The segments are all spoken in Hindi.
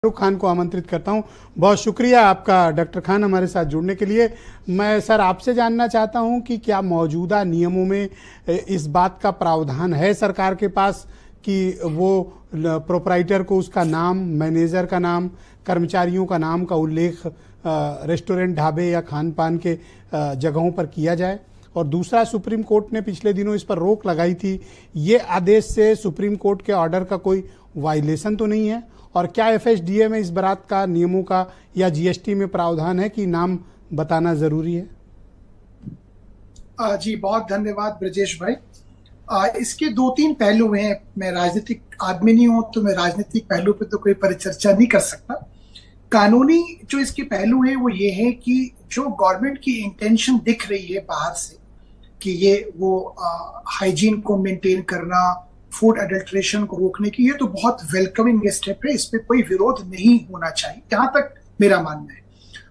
शाहरुख खान को आमंत्रित करता हूं। बहुत शुक्रिया आपका डॉक्टर खान हमारे साथ जुड़ने के लिए। मैं सर आपसे जानना चाहता हूं कि क्या मौजूदा नियमों में इस बात का प्रावधान है सरकार के पास कि वो प्रोपराइटर को उसका नाम, मैनेजर का नाम, कर्मचारियों का नाम का उल्लेख रेस्टोरेंट, ढाबे या खान पान के जगहों पर किया जाए। और दूसरा, सुप्रीम कोर्ट ने पिछले दिनों इस पर रोक लगाई थी। ये आदेश से सुप्रीम कोर्ट के ऑर्डर का कोई वायलेशन तो नहीं है? और क्या एफएसडीए में इस बात का नियमों का या जीएसटी में प्रावधान है कि नाम बताना जरूरी है? जी बहुत धन्यवाद ब्रजेश भाई। इसके दो तीन पहलू हैं। मैं राजनीतिक आदमी नहीं हूं तो मैं राजनीतिक पहलू पे तो कोई परिचर्चा नहीं कर सकता। कानूनी जो इसके पहलू है वो ये है कि जो गवर्नमेंट की इंटेंशन दिख रही है बाहर से कि ये वो हाइजीन को मेंटेन करना, फूड एडल्ट्रेशन को रोकने की, ये तो बहुत वेलकमिंग स्टेप है। इस पे कोई विरोध नहीं होना चाहिए, जहां तक मेरा मानना है।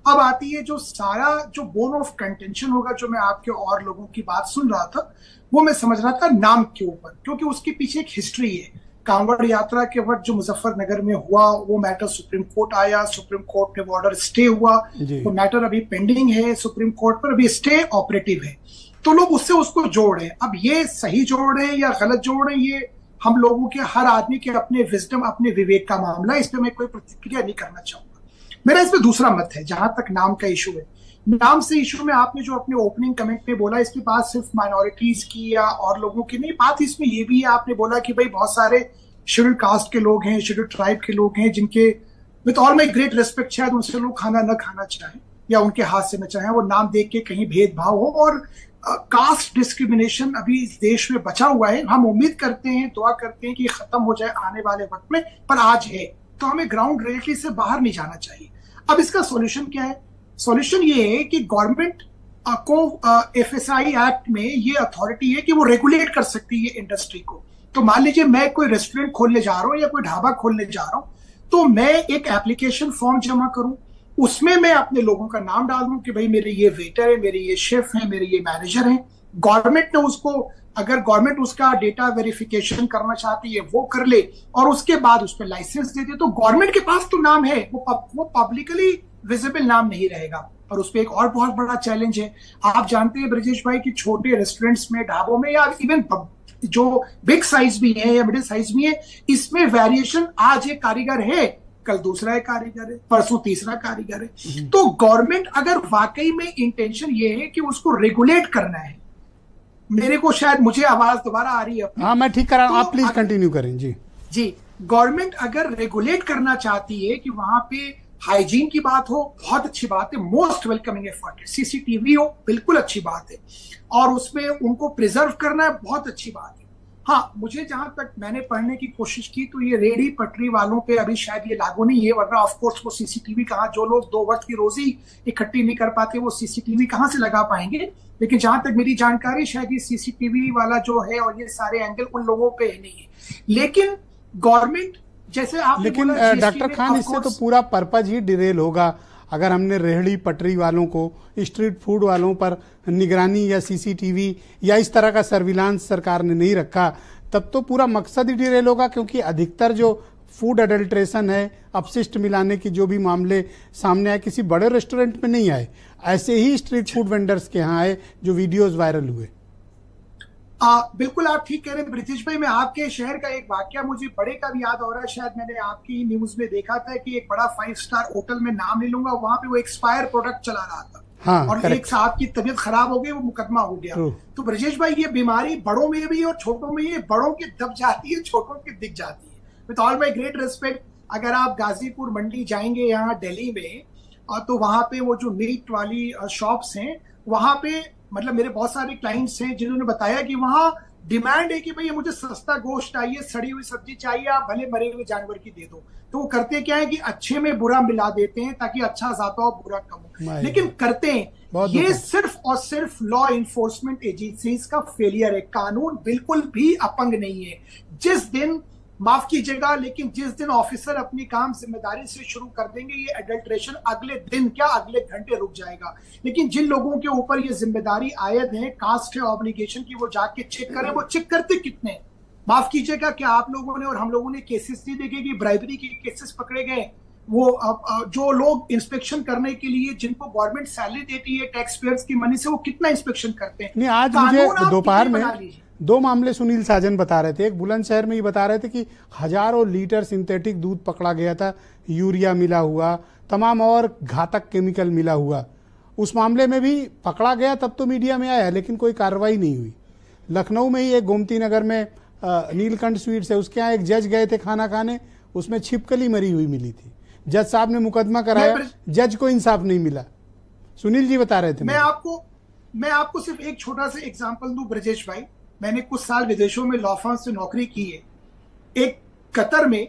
अब आती है जो सारा जो बोन ऑफ कंटेंशन होगा, जो मैं आपके और लोगों की बात सुन रहा था, वो मैं समझ रहा था नाम के ऊपर, क्योंकि उसके पीछे एक हिस्ट्री है। कांवड़ यात्रा के वक्त जो मुजफ्फरनगर में हुआ वो मैटर सुप्रीम कोर्ट आया, सुप्रीम कोर्ट में वो ऑर्डर स्टे हुआ, वो मैटर अभी पेंडिंग है सुप्रीम कोर्ट पर, अभी स्टे ऑपरेटिव है। तो लोग उससे उसको जोड़ रहे हैं। अब ये सही जोड़ रहे हैं या गलत जोड़ रहे हैं, ये हम लोगों के, हर आदमी के अपने विजडम, अपने विवेक का मामला है। इस पर मैं कोई प्रतिक्रिया नहीं करना चाहूंगा। मेरा इस पर दूसरा मत है जहां तक नाम का इशू है। नाम से इशू में आपने जो अपने ओपनिंग कमेंट में बोला, इसकी बात सिर्फ माइनॉरिटीज की या और लोगों की नहीं, बात इसमें ये भी है, आपने बोला कि भाई बहुत सारे शेड्यूल्ड कास्ट के लोग हैं, शेड्यूल्ड ट्राइब के लोग हैं, जिनके with all my great respect शायद उनसे लोग खाना न खाना चाहें या उनके हाथ से न चाहें, वो नाम देख के कहीं भेदभाव हो और कास्ट डिस्क्रिमिनेशन अभी इस देश में बचा हुआ है। हम उम्मीद करते हैं, दुआ करते हैं कि खत्म हो जाए आने वाले वक्त में, पर आज है तो हमें ग्राउंड रियलिटी से बाहर नहीं जाना चाहिए। अब इसका सॉल्यूशन क्या है? सॉल्यूशन ये है कि गवर्नमेंट को एफएसआई एक्ट में ये अथॉरिटी है कि वो रेगुलेट कर सकती है इंडस्ट्री को। तो मान लीजिए मैं कोई रेस्टोरेंट खोलने जा रहा हूं या कोई ढाबा खोलने जा रहा हूं, तो मैं एक एप्लीकेशन फॉर्म जमा करूं, उसमें मैं अपने लोगों का नाम डाल दूं कि भाई मेरे ये वेटर है, मेरे ये शेफ है, मेरे ये मैनेजर है। गवर्नमेंट ने उसको, अगर गवर्नमेंट उसका डेटा वेरिफिकेशन करना चाहती है वो कर ले और उसके बाद उस पर लाइसेंस दे दे, तो गवर्नमेंट के पास तो नाम है, वो पब्लिकली विजिबल नाम नहीं रहेगा। और उस पर एक और बहुत बड़ा चैलेंज है। आप जानते हैं ब्रजेश भाई कि छोटे रेस्टोरेंट्स में, ढाबों में या इवन जो बिग साइज भी है या मिडिल साइज भी है, इसमें वेरिएशन, आज एक कारीगर है, कल दूसरा एक कारीगर है, परसों तीसरा कारीगर है। तो गवर्नमेंट अगर वाकई में इंटेंशन ये है कि उसको रेगुलेट करना है, मेरे को शायद, मुझे आवाज दोबारा आ रही है? हाँ मैं ठीक कर रहा हूं, आप प्लीज कंटिन्यू करें। जी गवर्नमेंट अगर रेगुलेट करना चाहती है कि वहां पे हाइजीन की बात हो, बहुत अच्छी बात है, मोस्ट वेलकमिंग एफर्ट है। सीसीटीवी हो, बिल्कुल अच्छी बात है, और उसमें उनको प्रिजर्व करना है, बहुत अच्छी बात है। हाँ, मुझे जहां तक मैंने पढ़ने की कोशिश की तो ये रेहड़ी पटरी वालों पे अभी शायद ये लागू नहीं है, वरना ऑफ कोर्स वो सीसीटीवी कहाँ, जो लोग 2 वक्त की रोजी इकट्ठी नहीं कर पाते वो सीसीटीवी कहाँ से लगा पाएंगे। लेकिन जहां तक मेरी जानकारी, शायद ये सीसीटीवी वाला जो है और ये सारे एंगल उन लोगों पे नहीं है। लेकिन गवर्नमेंट, जैसे आप, लेकिन डॉक्टर खान, इससे तो पूरा पर्पज ही डिरेल होगा। अगर हमने रेहड़ी पटरी वालों को, स्ट्रीट फूड वालों पर निगरानी या सीसीटीवी या इस तरह का सर्विलांस सरकार ने नहीं रखा, तब तो पूरा मकसद ही डिरेल होगा। क्योंकि अधिकतर जो फूड एडल्ट्रेशन है, अपशिष्ट मिलाने की जो भी मामले सामने आए, किसी बड़े रेस्टोरेंट में नहीं आए, ऐसे ही स्ट्रीट फूड वेंडर्स के यहाँ आए जो वीडियोज वायरल हुए। बिल्कुल आप ठीक कह रहे हैं ब्रिजेश भाई। मैं आपके शहर का एक वाकया मुझे बड़े का भी याद हो रहा है, शायद मैंने आपकी न्यूज में देखा था कि एक बड़ा 5 स्टार होटल में नाम नहीं लूंगा, वहां पे वो एक्सपायर प्रोडक्ट चला रहा था। हाँ, और एक साहब की तबीयत खराब हो गई, वो मुकदमा हो गया। तो ब्रजेश भाई, ये बीमारी बड़ों में भी और छोटों में, ये बड़ों की दब जाती है, छोटों की दिख जाती है। With all my great respect, अगर आप गाजीपुर मंडी जाएंगे यहाँ दिल्ली में, तो वहां पे वो जो मीट वाली शॉप्स हैं, वहां पे मतलब मेरे बहुत सारे क्लाइंट्स हैं जिन्होंने बताया कि वहां डिमांड है कि भाई मुझे सस्ता गोश्त चाहिए, सड़ी हुई सब्जी चाहिए, आप भले मरे हुए जानवर की दे दो। तो वो करते क्या है कि अच्छे में बुरा मिला देते हैं ताकि अच्छा ज्यादा हो, बुरा कम हो। लेकिन करते हैं ये सिर्फ और सिर्फ लॉ इन्फोर्समेंट एजेंसीज का फेलियर है। कानून बिल्कुल भी अपंग नहीं है। जिस दिन, माफ कीजिएगा, लेकिन जिस दिन ऑफिसर अपनी काम जिम्मेदारी से शुरू कर देंगे, ये एडल्ट्रेशन अगले दिन क्या, अगले घंटे रुक जाएगा। लेकिन जिन लोगों के ऊपर ये जिम्मेदारी आयद है, कास्ट है ऑब्लिगेशन की, वो जाके चेक करें। वो चेक करते कितने? माफ कीजिएगा, क्या आप लोगों ने और हम लोगों ने केसेस नहीं देखे कि ब्राइबरी के केसेस पकड़े गए? जो लोग इंस्पेक्शन करने के लिए, जिनको गवर्नमेंट सैलरी देती है टैक्स पेयर्स की मनी से, वो कितना इंस्पेक्शन करते हैं? नहीं, आज मुझे दोपहर में दो मामले सुनील साजन बता रहे थे। एक बुलंदशहर में ही बता रहे थे कि हजारों लीटर सिंथेटिक दूध पकड़ा गया था, यूरिया मिला हुआ, तमाम और घातक केमिकल मिला हुआ। उस मामले में भी पकड़ा गया, तब तो मीडिया में आया, लेकिन कोई कार्रवाई नहीं हुई। लखनऊ में ही एक गोमती नगर में नीलकंठ स्वीट्स है, उसके यहाँ एक जज गए थे खाना खाने, उसमें छिपकली मरी हुई मिली थी। जज साहब ने मुकदमा कराया, जज को इंसाफ नहीं मिला। सुनील जी बता रहे थे। मैं आपको सिर्फ एक छोटा सा एग्जांपल दूं ब्रजेश भाई। मैंने कुछ साल विदेशों में लॉ फर्म से नौकरी की है। एक कतर में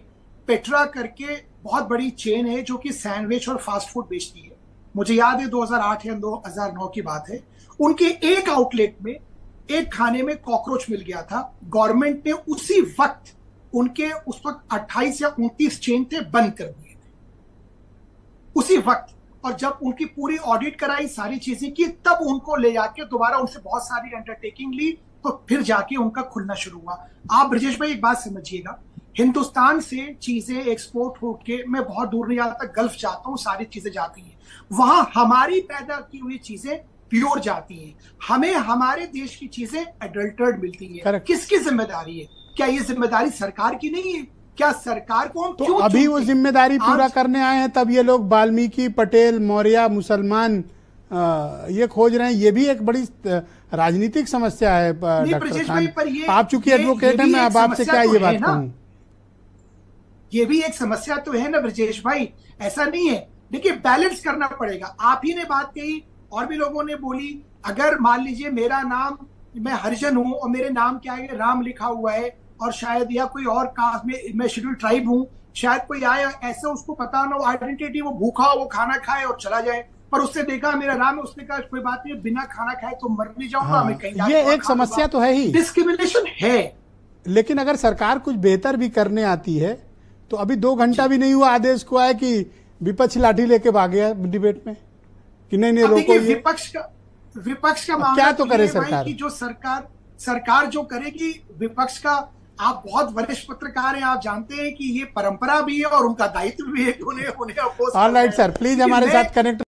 पेट्रा करके बहुत बड़ी चेन है जो कि सैंडविच और फास्ट फूड बेचती है। मुझे याद है 2008 या 2009 की बात है। उनके एक आउटलेट में एक खाने में कॉकरोच मिल गया था। गवर्नमेंट ने उसी वक्त उनके उस वक्त 28 या 29 चेन थे, बंद कर दिए थे उसी वक्त। और जब उनकी पूरी ऑडिट कराई, सारी चीजें की, तब उनको ले जाके दोबारा उनसे बहुत सारी अंडरटेकिंग ली, तो फिर जाके उनका खुलना शुरू हुआ। आप ब्रजेश भाई एक बात समझिएगा, हिंदुस्तान से चीजें एक्सपोर्ट होके, मैं बहुत दूर नहीं जाता, गल्फ जाता हूँ, सारी चीजें जाती हैं वहां, हमारी पैदा की हुई चीजें प्योर जाती हैं, हमें हमारे देश की चीजें एडल्टर्ड मिलती हैं। किसकी जिम्मेदारी है? क्या ये जिम्मेदारी सरकार की नहीं है? क्या सरकार को हम तो अभी वो जिम्मेदारी पूरा करने आए हैं, तब ये लोग वाल्मीकि, पटेल, मौर्य, मुसलमान ये खोज रहे हैं। ये भी एक बड़ी राजनीतिक समस्या है डॉक्टर खान। आप चूंकि एडवोकेट हैं, मैं अब आपसे क्या ये बात कहूं, ये भी एक समस्या तो है ना ब्रजेश भाई, ऐसा नहीं है। देखिए, बैलेंस करना पड़ेगा। आप ही ने बात कही और भी लोगों ने बोली, अगर मान लीजिए मेरा नाम, मैं हरिजन हूं और मेरे नाम क्या है, राम लिखा हुआ है, और शायद या कोई और कास्ट में, मैं शेड्यूल ट्राइब हूं, शायद कोई आया ऐसा, उसको पता ना हो आइडेंटिटी, वो भूखा हो, वो खाना खाए और चला जाए, पर उससे देखा मेरा नाम है, उसने कहा कोई बात नहीं, बिना खाना खाए तो मर नहीं जाऊंगा। हाँ, मैं कहीं ये एक समस्या तो है ही, डिस्क्रिमिनेशन है। लेकिन अगर सरकार कुछ बेहतर भी करने आती है तो अभी 2 घंटा भी नहीं हुआ, आदेश को आया कि विपक्ष लाठी लेके भाग गया डिबेट में कि नहीं रोको। विपक्ष का मामला क्या तो करे सरकार कि जो सरकार जो करेगी, विपक्ष का, आप बहुत वरिष्ठ पत्रकार हैं, आप जानते हैं कि ये परंपरा भी है और उनका दायित्व भी है, उन्हें अपोज। ऑलराइट सर, प्लीज हमारे साथ कनेक्ट